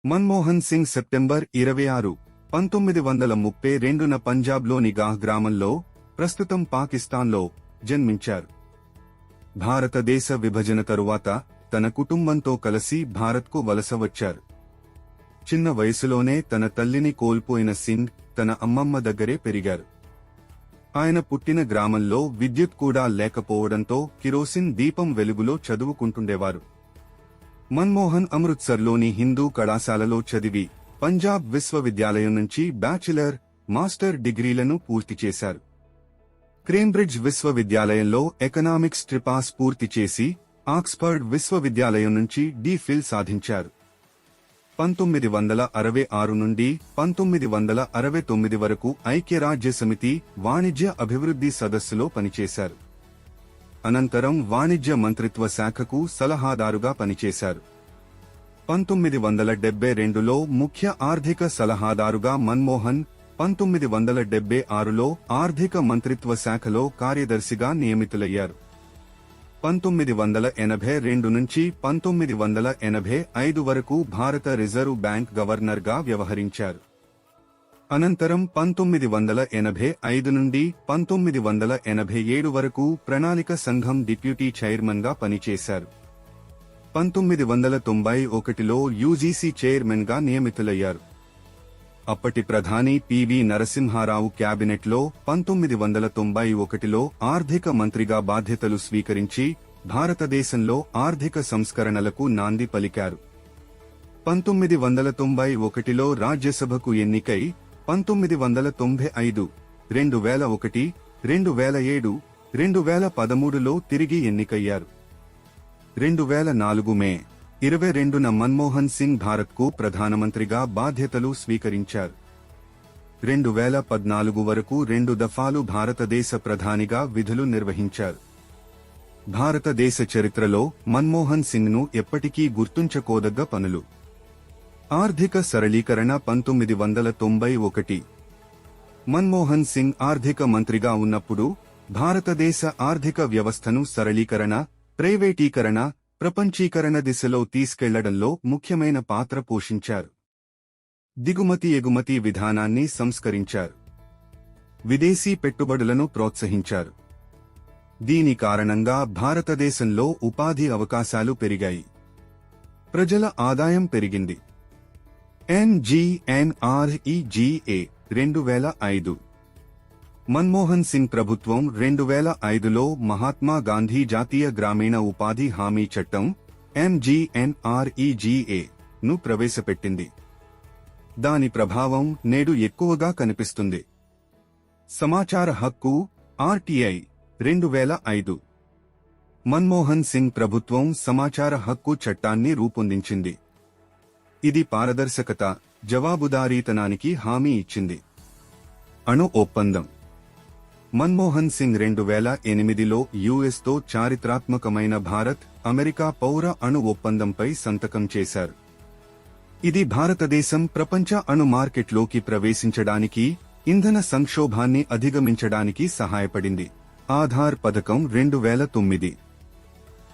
Manmohan Singh September 26, 1932న పంజాబ్లోని గాహ్ గ్రామంలో, ప్రస్తుతం పాకిస్తాన్లో, జన్మించారు. భారతదేశ విభజన తరువాత తన కుటుంబంతో కలిసి భారత్కు వలస వచ్చారు. చిన్న వయసులోనే తన తల్లిని కోల్పోయిన సింగ్ తన అమ్మమ్మ దగ్గరే పెరిగారు. ఆయన పుట్టిన గ్రామంలో విద్యుత్ కూడా లేకపోవడంతో కిరోసిన్ దీపం వెలుగులో చదువుకుంటుండేవారు. మన్మోహన్ అమృత్సర్లోని హిందూ కళాశాలలో చదివి పంజాబ్ విశ్వవిద్యాలయం నుంచి బ్యాచిలర్, మాస్టర్ డిగ్రీలను పూర్తి చేశారు. కేంబ్రిడ్జ్ విశ్వవిద్యాలయంలో ఎకనామిక్స్ ట్రిపాస్ పూర్తి చేసి ఆక్స్ఫర్డ్ విశ్వవిద్యాలయం నుంచి డి.ఫిల్ సాధించారు. 1966 నుండి 1969 వరకు ఐక్యరాజ్యసమితి వాణిజ్య అభివృద్ధి సదస్సులో పనిచేశారు. అనంతరం వాణిజ్య మంత్రిత్వ శాఖకు సలహాదారుగా పనిచేశారు. 1972లో ముఖ్య ఆర్థిక సలహాదారుగా మన్మోహన్, 1976లో ఆర్థిక మంత్రిత్వ శాఖలో కార్యదర్శిగా నియమితులయ్యారు. 1982 నుంచి 1985 వరకు భారత రిజర్వ్ బ్యాంక్ గవర్నర్గా వ్యవహరించారు. అనంతరం 1985 నుండి 1987 వరకు ప్రణాళిక సంఘం డిప్యూటీ చైర్మన్గా పనిచేశారు. 1991లో యూజీసీ చైర్మన్గా నియమితులయ్యారు. అప్పటి ప్రధాని పివి నరసింహారావు క్యాబినెట్లో 1991లో ఆర్థిక మంత్రిగా బాధ్యతలు స్వీకరించి భారతదేశంలో ఆర్థిక సంస్కరణలకు నాంది పలికారు. 1991లో రాజ్యసభకు ఎన్నికై 1995, 2001, 2007, 2013లో తిరిగి ఎన్నికయ్యారు. 2004 మే 22న మన్మోహన్ సింగ్ భారత్కు ప్రధానమంత్రిగా బాధ్యతలు స్వీకరించారు. 2014 వరకు 2 దఫాలు భారతదేశ ప్రధానిగా విధులు నిర్వహించారు. భారతదేశ చరిత్రలో మన్మోహన్ సింగ్ను ఎప్పటికీ గుర్తుంచుకోదగ్గ పనులు: ఆర్థిక సరళీకరణ 1991. మన్మోహన్ సింగ్ ఆర్థిక మంత్రిగా ఉన్నప్పుడు భారతదేశ ఆర్థిక వ్యవస్థను సరళీకరణ, ప్రైవేటీకరణ, ప్రపంచీకరణ దిశలో తీసుకెళ్లడంలో ముఖ్యమైన పాత్ర పోషించారు. దిగుమతి-ఎగుమతి విధానాన్ని సంస్కరించారు. విదేశీ పెట్టుబడులను ప్రోత్సహించారు. దీని కారణంగా భారతదేశంలో ఉపాధి అవకాశాలు పెరిగాయి. ప్రజల ఆదాయం పెరిగింది. NGNREGA 2005. మన్మోహన్ సింగ్ ప్రభుత్వం 2005లో మహాత్మా గాంధీ జాతీయ గ్రామీణ ఉపాధి హామీ చట్టం MGNREGA ను ప్రవేశపెట్టింది. దాని ప్రభావం నేడు ఎక్కువగా కనిపిస్తుంది. సమాచార హక్కు RTI 2005. మన్మోహన్ సింగ్ ప్రభుత్వం సమాచార హక్కు చట్టాన్ని రూపొందించింది. ఇది పారదర్శకత, జవాబుదారీతనానికి హామీ ఇచ్చింది. అణు ఒప్పందం. మన్మోహన్ సింగ్ 2008లో యుఎస్తో చారిత్రాత్మకమైన భారత్, అమెరికా పౌర అణు ఒప్పందంపై సంతకం చేశారు. ఇది భారతదేశం ప్రపంచ అణు మార్కెట్లోకి ప్రవేశించడానికి, ఇంధన సంక్షోభాన్ని అధిగమించడానికి సహాయపడింది. ఆధార్ పథకం 2009.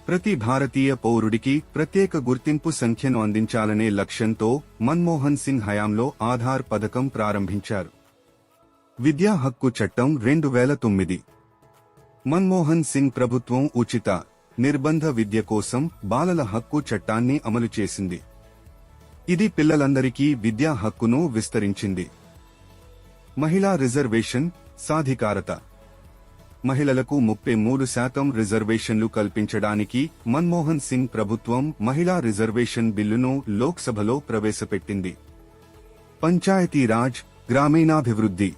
ప్రతి భారతీయ పౌరుడికి ప్రత్యేక గుర్తింపు సంఖ్యను అందించాలనే లక్ష్యంతో మన్మోహన్ సింగ్ హయాంలో ఆధార్ పథకం ప్రారంభించారు. విద్యా హక్కు చట్టం 2009. మన్మోహన్ సింగ్ ప్రభుత్వం ఉచిత, నిర్బంధ విద్య కోసం బాలల హక్కు చట్టాన్ని అమలు చేసింది. ఇది పిల్లలందరికీ విద్యా హక్కును విస్తరించింది. మహిళా రిజర్వేషన్, సాధికారత. మహిళలకు 33% రిజర్వేషన్లు కల్పించడానికి మన్మోహన్ సింగ్ ప్రభుత్వం మహిళా రిజర్వేషన్ బిల్లును లోక్సభలో ప్రవేశపెట్టింది. పంచాయతీరాజ్, గ్రామీణాభివృద్ధి.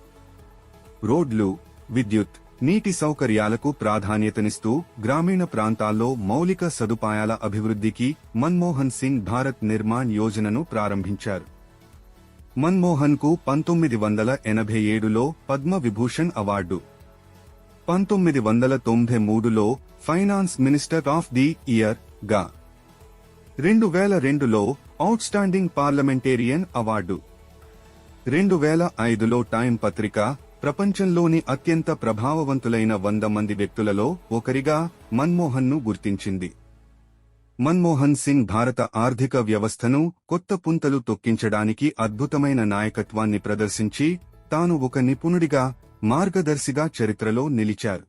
రోడ్లు, విద్యుత్, నీటి సౌకర్యాలకు ప్రాధాన్యతనిస్తూ గ్రామీణ ప్రాంతాల్లో మౌలిక సదుపాయాల అభివృద్ధికి మన్మోహన్ సింగ్ భారత్ నిర్మాణ్ యోజనను ప్రారంభించారు. మన్మోహన్కు 1987లో పద్మ విభూషణ్ అవార్డు, 1993లో finance minister of the year గా, 2002లో ఔట్స్టాండింగ్ పార్లమెంటేరియన్ అవార్డు, 2005లో టైమ్ పత్రిక ప్రపంచంలోని అత్యంత ప్రభావవంతులైన 100 మంది వ్యక్తులలో ఒకరిగా మన్మోహన్ను గుర్తించింది. మన్మోహన్ సింగ్ భారత ఆర్థిక వ్యవస్థను కొత్త పుంతలు తొక్కించడానికి అద్భుతమైన నాయకత్వాన్ని ప్రదర్శించి తాను ఒక నిపుణుడిగా మార్గదర్శిగా చరిత్రలో నిలిచారు.